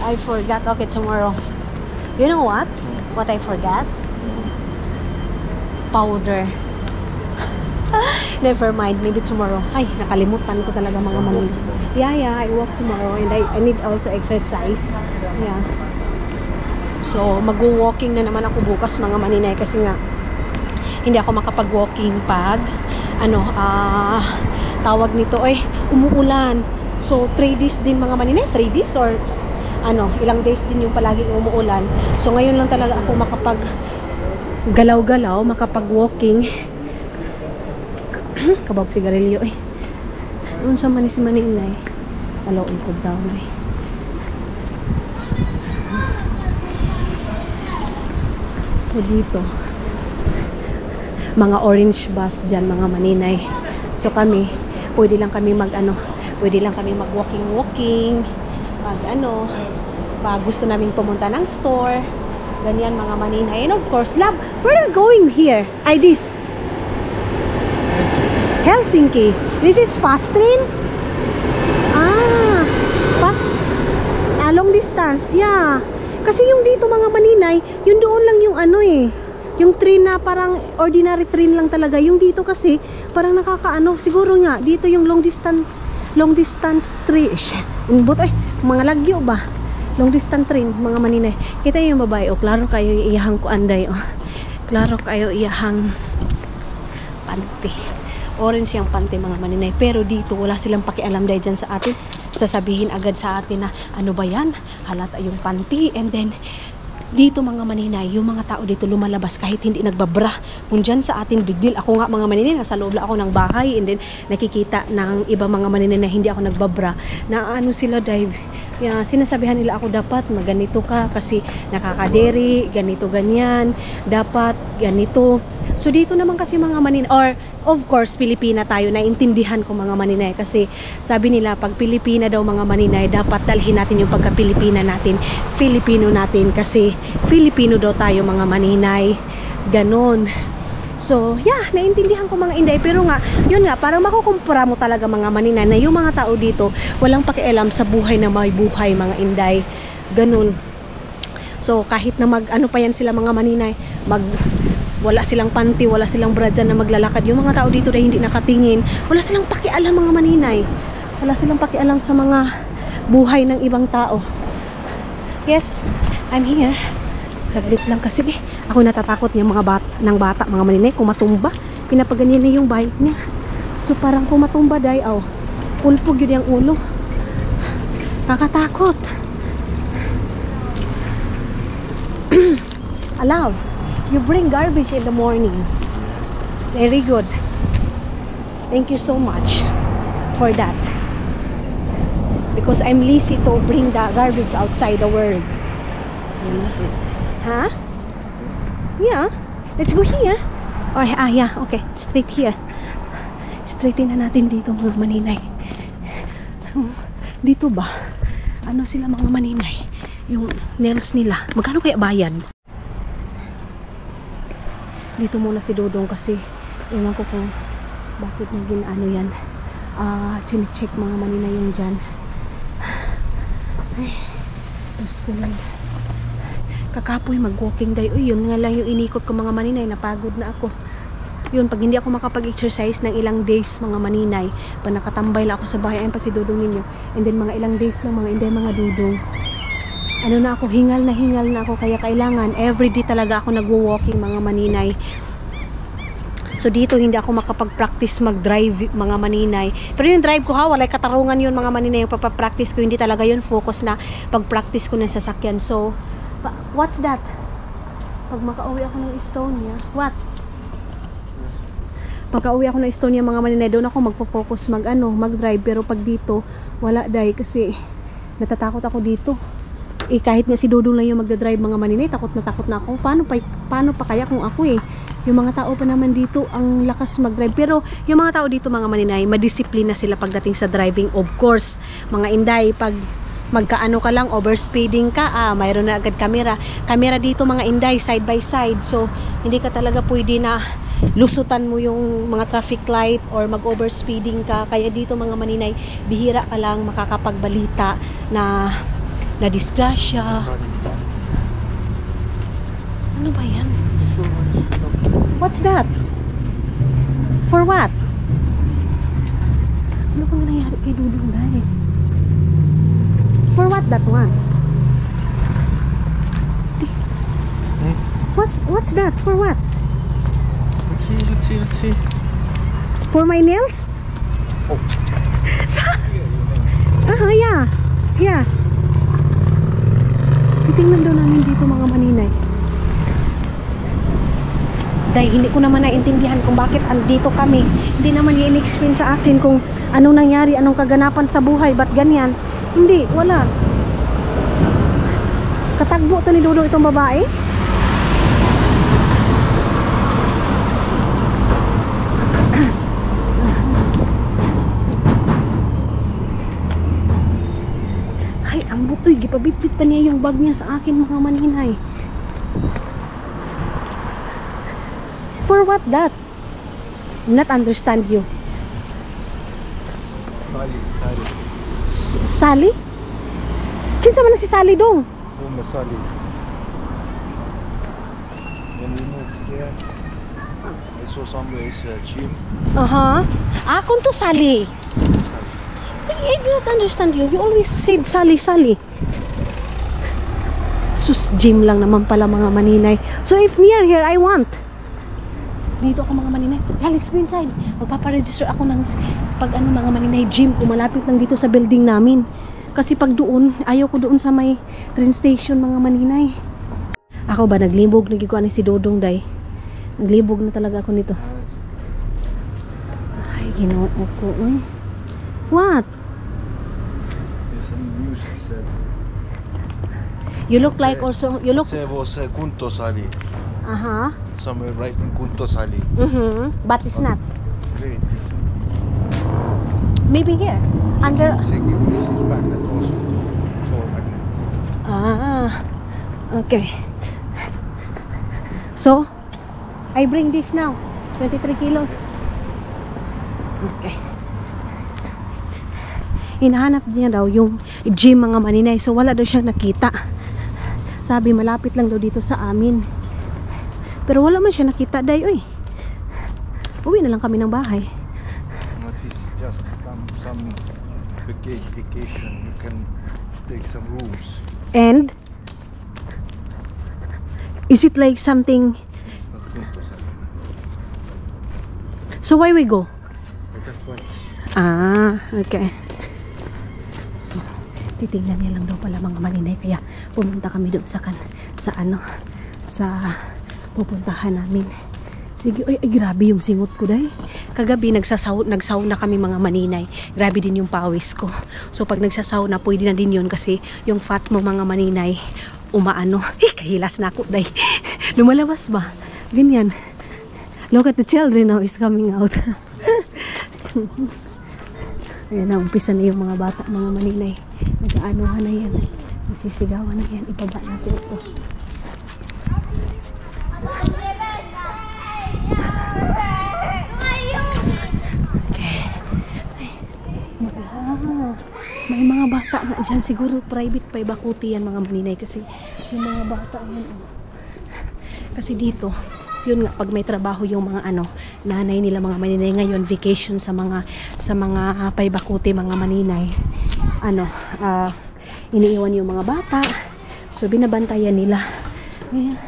[SPEAKER 1] I forgot. Okay, tomorrow. You know what? What I forgot? Powder. Never mind. Maybe tomorrow. Ay, nakalimutan ko talaga mga manin. Yeah. I walk tomorrow and I need also exercise. Yeah. So, mag-walking na naman ako bukas mga maninay kasi nga hindi ako makapag-walking pag tawag nito umuulan. So 3 days din mga maninay, 3 days or ilang days din yung palaging umuulan. So ngayon lang talaga ako makapag galaw-galaw, makapag-walking. Kabog sigarilyo Doon sa si maninay. Aloon ko daw So dito mga orange bus dyan mga maninay. So kami, pwede lang kami mag-walking pag gusto namin pumunta ng store, ganyan mga maninay. And of course, love, where are you going here? This Helsinki. This is fast train? Long distance, yeah. Kasi yung dito mga maninay, yung doon lang yung yung train na parang ordinary train lang talaga. Yung dito kasi parang siguro nga dito yung long distance train. Mga lagyo ba? Long distance train mga maninay. Kita yung babae klaro kayo iyahang ko anday klaro kayo iyahang panty. Orange yung panty mga maninay. Pero dito wala silang pakialam dahil dyan sa atin. Sasabihin agad sa atin na ano ba yan? Halata yung panty and then dito mga maninay, yung mga tao dito lumalabas kahit hindi nagbabra. Kung dyan sa atin, big deal. Ako nga mga maninay, nasa loob lang ako ng bahay, and then nakikita ng iba mga maninay na hindi ako nagbabra, na ano sila dive. Sinasabihan nila ako dapat maganito ka kasi nakakaderi, ganito ganyan, dapat ganito. So dito naman kasi mga maninay, or of course Pilipina tayo, naintindihan ko mga maninay kasi sabi nila pag Pilipina daw mga maninay, dapat dalhin natin yung pagka-Pilipina natin, Filipino natin, kasi Filipino daw tayo mga maninay, ganon. So, yeah, naintindihan ko mga Inday. Pero nga, yun nga, parang makukumpara mo talaga mga maninay na yung mga tao dito, walang pakialam sa buhay na may buhay mga Inday. Ganun. So, kahit na ano pa yan sila mga maninay, wala silang panty, wala silang bra dyan na maglalakad. Yung mga tao dito na hindi nakatingin, wala silang pakialam mga maninay. Wala silang pakialam sa mga buhay ng ibang tao. Yes, I'm here. Saglit lang kasi ako natatakot niya mga bata mga maninay kung matumba. Pinapaganyan niya yung bike niya. So parang kung matumba day, pulpog yun yung ulo. Kakatakot. Alaw, you bring garbage in the morning. Very good. Thank you so much for that. Because I'm lazy to bring the garbage outside the world. Huh? Yeah. Let's go here. Or yeah, okay. Straight here. Straightin na natin dito mga maninay. Dito ba? Ano sila mga maninay? Yung nails nila. Magkano kaya bayad? Dito muna si Dodong kasi ewan ko kung bakit naging ano yan. Chine-check mga maninay yung dyan. Ay, Diyos ko Lord. Kakapoy mag-walking day. Uy, yun nga lang yung inikot ko mga maninay. Napagod na ako. Yun, pag hindi ako makapag-exercise ng ilang days mga maninay, pag nakatambay lang ako sa bahay, ayun pa si Dodong ninyo. And then mga ilang days lang mga Inday, mga Dodong. Ano na ako, hingal na ako. Kaya kailangan, everyday talaga ako nagwo-walking mga maninay. So dito hindi ako makapag-practice mag-drive mga maninay. Pero yung drive ko walay katarungan yun mga maninay. Yung pagpa-practice ko, hindi talaga yun focus na pag-practice ko ng sasakyan. So, what's that? Pag makauwi ako ng Estonia, what? Pagka-uwi ako ng Estonia mga maninay, doon ako magpo-focus mag-drive. Pero pag dito, wala day kasi natatakot ako dito. Kahit nga si Dodong lang yung magdadrive mga maninay, takot na ako. Paano pa kaya kung ako yung mga tao pa naman dito ang lakas mag-drive. Pero yung mga tao dito mga maninay, madisiplina sila pagdating sa driving. Of course, mga Inday, pag magkaano ka lang, overspeeding ka, mayroon na agad camera dito mga Inday, side by side. So hindi ka talaga pwede na lusutan mo yung mga traffic light or mag-overspeeding ka. Kaya dito mga maninay, bihira ka lang makakapagbalita na disgrasya. Ano ba yan? What's that? For what? Ano bang nangyari kay Dudong dahil? For what that one? What's that? For what?
[SPEAKER 2] Let's see.
[SPEAKER 1] For my nails?
[SPEAKER 2] Oh.
[SPEAKER 1] Yeah. Titingnan daw namin dito mga maninay. Dahil hindi ko naman naintindihan kung bakit andito kami. Hindi naman i-explain sa akin kung anong nangyari, anong kaganapan sa buhay, ba't ganyan. Hindi, wala. Katagbo to ni Dodong itong babae. Ay, ang butoy, gipabitbit pa niya yung bag niya sa akin mga maninay. For what that? Not understand you. Sally? Kinsa man na si Sally dong?
[SPEAKER 2] Sally. When we moved here, I saw somewhere is gym.
[SPEAKER 1] Akon to Sally. I do not understand you. You always said Sally. Sus, gym lang naman pala mga maninay. So if near here, I want. Dito ako mga maninay. Let's go inside. Magpaparegister ako ng mga maninay gym kung malapit lang dito sa building namin. Kasi pag doon, ayaw ko doon sa may train station mga maninay. Ako ba naglibog nagikuan ni si Dodong day. Naglibog na talaga ako nito. Ay, Ginoo ko. Uy. What?
[SPEAKER 2] There's some music said.
[SPEAKER 1] You look like also you look.
[SPEAKER 2] Se was kuntosali.
[SPEAKER 1] Uh-huh.
[SPEAKER 2] Somewhere right in kuntosali.
[SPEAKER 1] But it's not.
[SPEAKER 2] Great.
[SPEAKER 1] Maybe here. Under
[SPEAKER 2] Sekin this is magnet also. So magnet.
[SPEAKER 1] Okay. So, I bring this now. 23 kilos. Okay. Hinahanap niya daw yung gym mga maninay. So, wala daw siya nakita. Sabi, malapit lang daw dito sa amin. Pero wala man siya nakita, day. Uy. Uwi na lang kami ng bahay.
[SPEAKER 2] This is just some vacation. You can take some rooms.
[SPEAKER 1] And is it like something?
[SPEAKER 2] Not kuntosali.
[SPEAKER 1] So why we go?
[SPEAKER 2] I just went.
[SPEAKER 1] Okay. So, titingnan niya lang daw pala mga maninay. Kaya pumunta kami doon sa pupuntahan namin. Sige, ay grabe yung singot ko day. Kagabi nagsasaw na kami mga maninay. Grabe din yung pawis ko. So pag nagsasaw na, pwede na din yun kasi yung fat mo mga maninay umaano. Kahilas na ako day. Lumalabas ba? Ganyan. Look at the children now is coming out. Ayan na, umpisa na yung mga bata, mga maninay. Nag-aanuhan na yan. Nasisigawan na yan. Ibaba natin ito. May mga bata nga dyan. Siguro private pa ibakuti yan mga maninay. Kasi yung mga bata yan. Kasi dito, yun nga, pag may trabaho yung mga nanay nila mga maninay ngayon, vacation sa mga paibakuti mga maninay. Iniiwan yung mga bata. So, binabantayan nila. Ayan.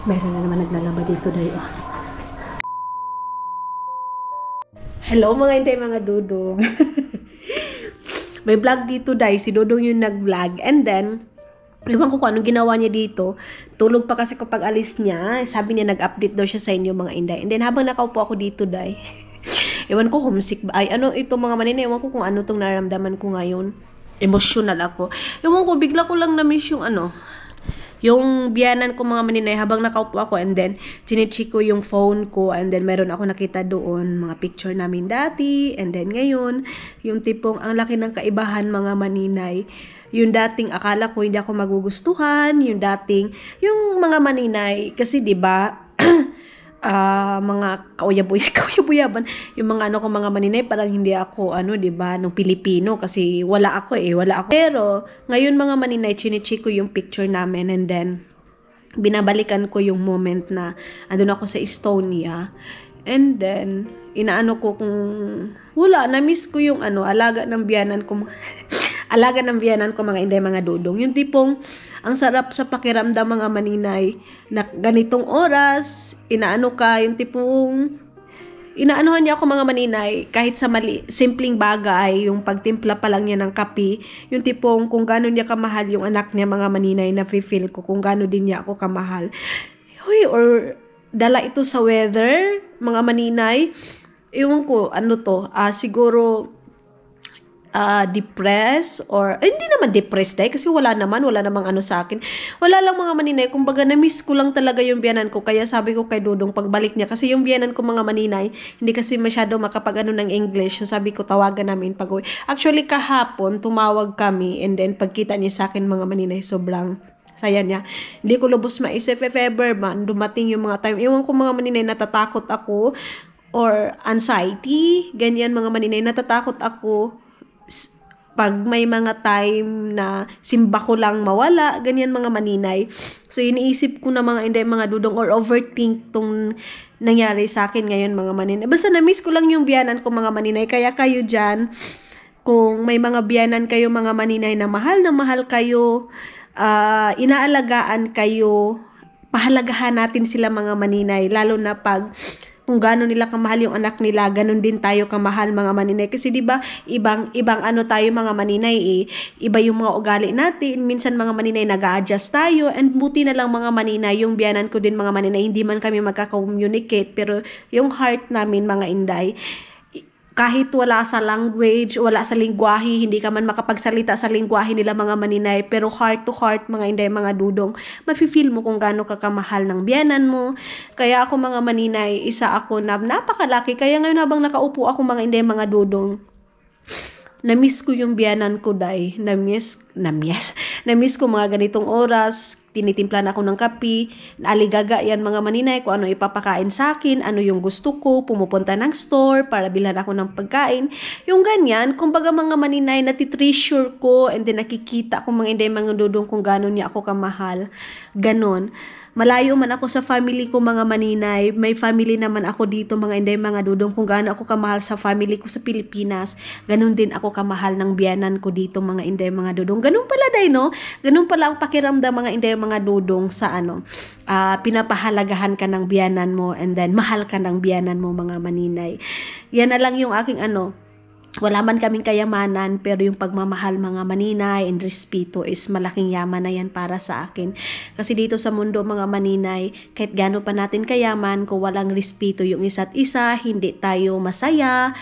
[SPEAKER 1] Mayroon na naman naglalaba dito dahil. Hello mga hindi, mga dudong. May vlog dito dahil si Dodong yung nag-vlog. And then, ewan ko kung anong ginawa niya dito. Tulog pa kasi kapag alis niya. Sabi niya nag-update daw siya sa inyo mga inday. And then habang nakaupo ako dito dahil, ewan ko homesick ba. Ay ito mga maninay. Ewan ko kung ano itong naramdaman ko ngayon. Emotional ako. Ewan ko, bigla ko lang na-miss yung biyanan ko mga maninay habang nakaupo ako, and then chinicheck ko yung phone ko, and then meron ako nakita doon mga picture namin dati, and then ngayon yung tipong ang laki ng kaibahan mga maninay. Yung dating akala ko hindi ako magugustuhan, yung mga maninay kasi 'di ba mga kauyabuyaban, yung mga ko mga maninay, parang hindi ako diba, nung Pilipino kasi wala ako. Pero ngayon mga maninay, chinicheck ko yung picture namin, and then binabalikan ko yung moment na andun ako sa Estonia, and then inaano ko kung wala, na-miss ko yung alaga ng biyanan ko mga inday, mga dudong. Yung tipong ang sarap sa pakiramdam mga maninay na ganitong oras, yung tipong inaanohan niya ako mga maninay kahit sa simpleng bagay, yung pagtimpla pa lang niya ng kape, yung tipong kung gaano niya kamahal yung anak niya mga maninay, na feel ko kung gaano din niya ako kamahal. Or dala ito sa weather mga maninay, ewan ko siguro depressed, or hindi naman depressed dahil kasi wala namang sa akin. Wala lang mga maninay, kumbaga na-miss ko lang talaga yung biyanan ko, kaya sabi ko kay Dodong pagbalik niya, kasi yung biyanan ko mga maninay hindi kasi masyado makapag ng English, so sabi ko tawagan namin pag-uwi. Actually kahapon tumawag kami, and then pagkita niya sa akin mga maninay, sobrang saya niya. Hindi ko lubos maisip if ever man dumating yung mga time, iwan ko mga maninay, natatakot ako, or anxiety, ganyan mga maninay, natatakot ako pag may mga time na simba ko lang mawala, ganyan mga maninay. So iniisip ko na mga dudong, or overthink tong nangyari sa akin ngayon mga maninay. Basta na-miss ko lang yung biyanan ko mga maninay. Kaya kayo dyan, kung may mga biyanan kayo mga maninay na mahal kayo, inaalagaan kayo, pahalagahan natin sila mga maninay, lalo na pag kung gaano nila kamahal yung anak nila, ganun din tayo kamahal mga maninay. Kasi 'di ba, ibang ano tayo mga maninay eh. Iba yung mga ugali natin. Minsan mga maninay nag-a-adjust tayo, and buti na lang mga maninay, yung biyanan ko din mga maninay, hindi man kami magka-communicate, pero yung heart namin mga inday, kahit wala sa language, wala sa lingwahe, hindi ka man makapagsalita sa lingwahe nila mga maninay, pero heart to heart mga inday, mga dudong, mafe-feel mo kung gaano kakamahal ng biyanan mo. Kaya ako mga maninay, isa ako na napakalaki. Kaya ngayon habang nakaupo ako mga inday, mga dudong, na-miss ko yung biyanan ko, day. Na-miss ko mga ganitong oras. Tinitimpla na ako ng kape. Aligaga yan mga maninay kung ano ipapakain sa akin, ano yung gusto ko, pumupunta ng store para bilhan ako ng pagkain. Yung ganyan, kumbaga mga maninay, natitreasure ko, and then nakikita ko mga inday, mga dudong, kung gano'n niya ako kamahal. Ganon. Malayo man ako sa family ko mga maninay, may family naman ako dito mga inday, mga dudong, kung gaano ako kamahal sa family ko sa Pilipinas, ganun din ako kamahal ng biyanan ko dito mga inday, mga dudong. Ganun pala day, no? Ganun pala ang pakiramdam mga inday, mga dudong, sa pinapahalagahan ka ng biyanan mo, and then mahal ka ng biyanan mo mga maninay. Yan na lang yung aking wala man kaming kayamanan, pero yung pagmamahal mga maninay and respeto is malaking yaman na yan para sa akin. Kasi dito sa mundo mga maninay, kahit gaano pa natin kayaman, kung walang respeto yung isa't isa, hindi tayo masaya,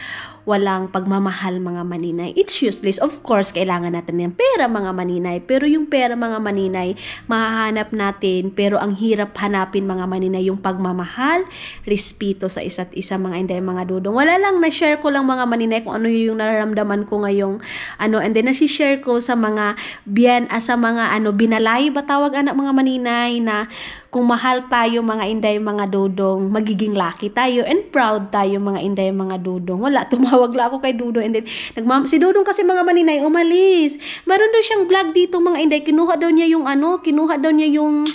[SPEAKER 1] walang pagmamahal mga maninay, it's useless. Of course, kailangan natin ng pera mga maninay, pero yung pera mga maninay, mahahanap natin, pero ang hirap hanapin mga maninay, yung pagmamahal, respeto sa isa't isa mga inday, mga dudong. Wala lang, na-share ko lang mga maninay kung ano yung nararamdaman ko ngayong and then nasi-share ko sa mga sa mga binalay ba tawag anak mga maninay, na kung mahal tayo mga inday, mga dudong, magiging lucky tayo and proud tayo mga inday, mga dudong. Wala, tumawag lang ako kay Dudong, and then si Dudong kasi mga maninay umalis. Meron daw siyang vlog dito mga inday, kinuha daw niya yung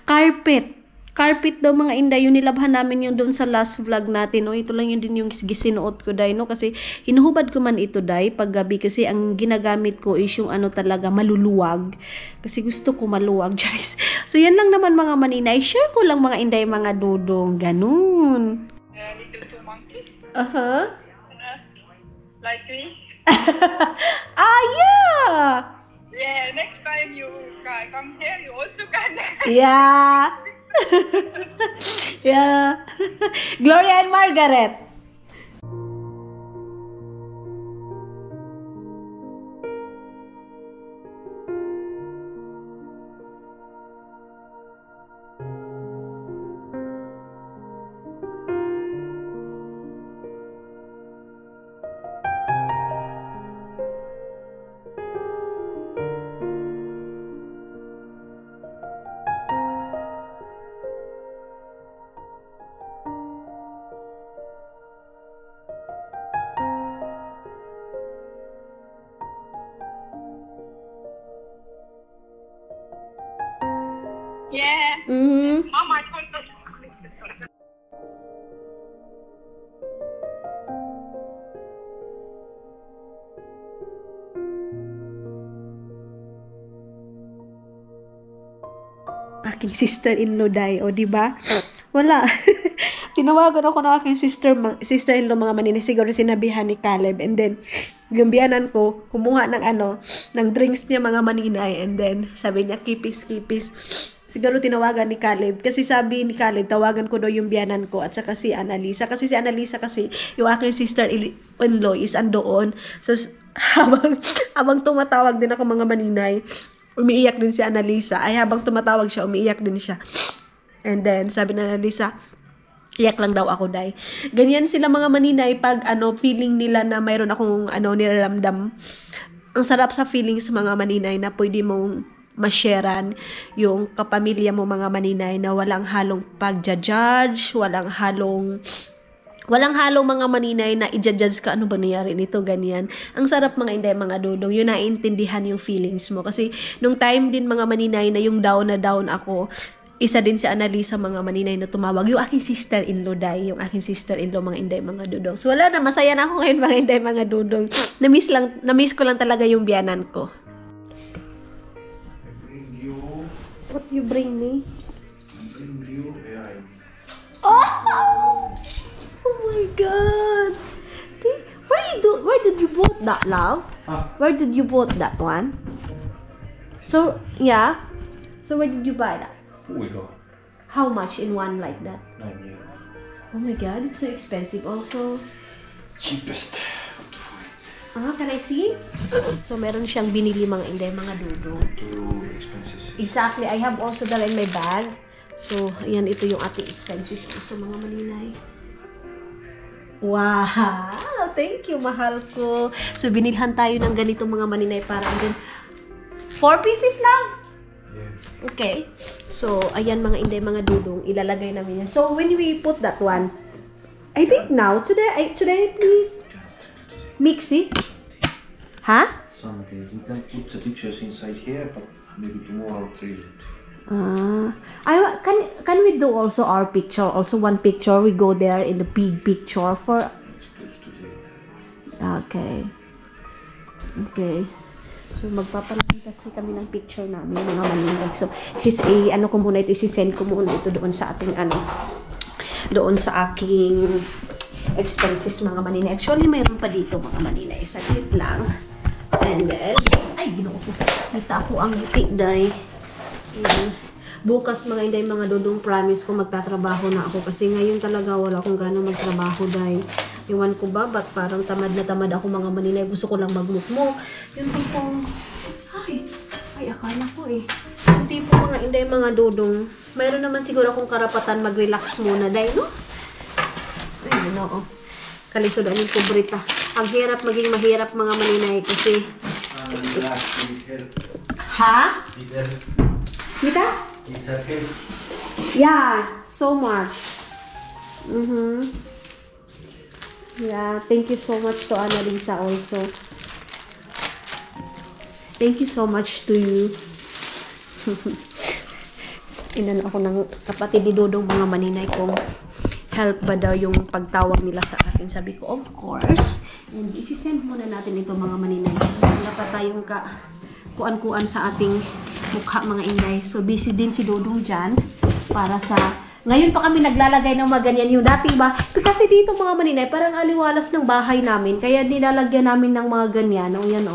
[SPEAKER 1] carpet daw mga inday, yung nilabhan namin yung doon sa last vlog natin, no? Ito lang yun din yung gisinuot ko, day, no? Kasi hinuhubad ko man ito, day, pag gabi, kasi ang ginagamit ko is yung talaga maluluwag, kasi gusto ko maluwag, charis. So yan lang naman mga maninay, share ko lang mga inday, mga dudong, ganun.
[SPEAKER 3] Little two monkeys, like this.
[SPEAKER 1] Yeah!
[SPEAKER 3] Yeah, next time you come here, you also can.
[SPEAKER 1] Yeah! Yeah. Gloria and Margaret.
[SPEAKER 3] Yeah.
[SPEAKER 1] Mm-hmm.
[SPEAKER 3] Mama, I told you.
[SPEAKER 1] Aking sister-in-law, day, o diba? Wala. Tinawagan ako ng aking sister-in-law mga maninay, siguro sinabihan ni Caleb, and then yung biyanan ko kumuha ng drinks niya mga maninay, and then sabi niya kipis. Siguro tinawagan ni Caleb, kasi sabi ni Caleb, tawagan ko daw yung biyanan ko at saka si Annalisa, kasi si Annalisa kasi yung aking sister-in-law is andoon. So habang tumatawag din ako mga maninay, umiiyak din si Annalisa. Ay, habang tumatawag siya, umiiyak din siya. And then sabi na Annalisa, iyak lang daw ako, day. Ganyan sila mga maninay pag feeling nila na mayroon akong niraramdam. Ang sarap sa feelings mga maninay na pwede mong ma-sharean yung kapamilya mo mga maninay, na walang halong pagja-judge, walang halong mga maninay na i-judge ka, ano ba nangyari nito, ganyan. Ang sarap mga inday, mga dudong, yun naiintindihan yung feelings mo. Kasi nung time din mga maninay na yung down na down ako, isa din si Annalisa mga maninay na tumawag, yung aking sister-in-law, day, yung aking sister-in-law mga inday, mga dudong. So wala na, masaya na ako ngayon mga inday, mga dudong. Na-miss ko lang talaga yung biyanan ko. What you bring me?
[SPEAKER 2] I bring you AI.
[SPEAKER 1] Oh! my God. Where did you bought that, love? Where did you bought that one? So, yeah. So where did you buy that?
[SPEAKER 2] Puilo.
[SPEAKER 1] How much in one like that?
[SPEAKER 2] 9 euro.
[SPEAKER 1] Oh my God, it's so expensive also.
[SPEAKER 2] Cheapest. What to find?
[SPEAKER 1] Can I see? So meron siyang binili mga inday, mga dudong.
[SPEAKER 2] Too expensive.
[SPEAKER 1] Exactly. I have also that in my bag. So, ayan, ito yung ating expenses so mga maninay. Wow! Thank you, mahal ko. So, binilhan tayo ng ganito mga maninay para din 4 pieces lang.
[SPEAKER 2] Yeah.
[SPEAKER 1] Okay. So, ayan mga inday, mga dudong, ilalagay namin yan. So, when we put that one, I think now, today, please, mix it. Huh?
[SPEAKER 2] Something. We can put the pictures inside here, but maybe tomorrow drill it.
[SPEAKER 1] Can we do also our picture? Also one picture, we go there in the big picture for... Okay. Okay. So, magpapalagay kasi kami ng picture namin, mga maninag. So, ano ko muna ito, send ko muna ito doon sa ating, doon sa aking expenses, mga maninay. Actually, mayroon pa dito, mga maninay. Saglit lang. And then, ay, ginoo ko. Kita ko ang ngiti, day. Bukas mga inday, mga dudong, promise ko magtatrabaho na ako kasi ngayon talaga wala akong gana magtrabaho dahil iwan ko ba, ba't parang tamad na tamad ako mga maninay, gusto ko lang magmukmok yun tipong ay akala ko yung tipong mga inday, mga dudong, mayroon naman siguro akong karapatan mag-relax muna dahil no? Ay no, kalisodan yung kubrita, ang hirap maging mahirap mga maninay kasi ha? Mita?
[SPEAKER 2] It's okay.
[SPEAKER 1] Yeah, so much. Yeah, thank you so much to Annalisa also. Thank you so much to you. Inan ako ng kapatid ni Dodong, mga maninay kong help ba daw yung pagtawag nila sa akin. Sabi ko, of course. And isi-send muna natin ito mga maninay. Wala pa tayong kuan-kuan sa ating mukha mga inday. So busy din si Dodong dyan para sa ngayon pa kami naglalagay ng mga ganyan yung dati ba kasi dito mga maninay parang aliwalas ng bahay namin kaya nilalagyan namin ng mga ganyan yan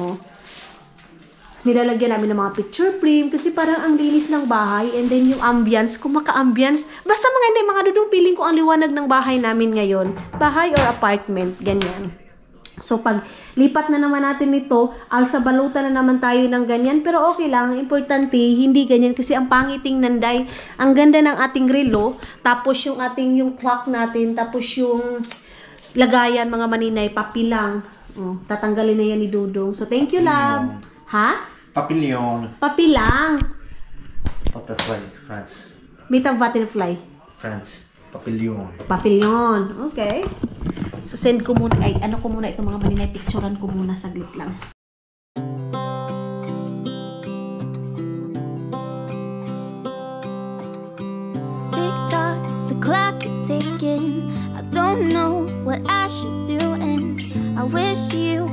[SPEAKER 1] nilalagyan namin ng mga picture frame kasi parang ang linis ng bahay and then yung ambience kung maka-ambience basta mga inday, mga Dodong, feeling ko ang liwanag ng bahay namin ngayon, bahay or apartment ganyan. So, pag lipat na naman natin nito, alsa balutan na naman tayo ng ganyan. Pero okay lang, importante, hindi ganyan. Kasi ang pangiting nanday, ang ganda ng ating relo, tapos yung ating yung clock natin, tapos yung lagayan, mga maninay, papilang. Tatanggalin na yan ni Dodong. So, thank you, love. Ha?
[SPEAKER 2] Papillon.
[SPEAKER 1] Papilang.
[SPEAKER 2] Butterfly, France.
[SPEAKER 1] Mita butterfly.
[SPEAKER 2] France. Papillon.
[SPEAKER 1] Papillon. Okay. So, send ko muna, ano ko muna ito mga maninay, picturean ko muna, saglit lang.
[SPEAKER 4] Tick-tock, the clock keeps ticking. I don't know what I should do and I wish you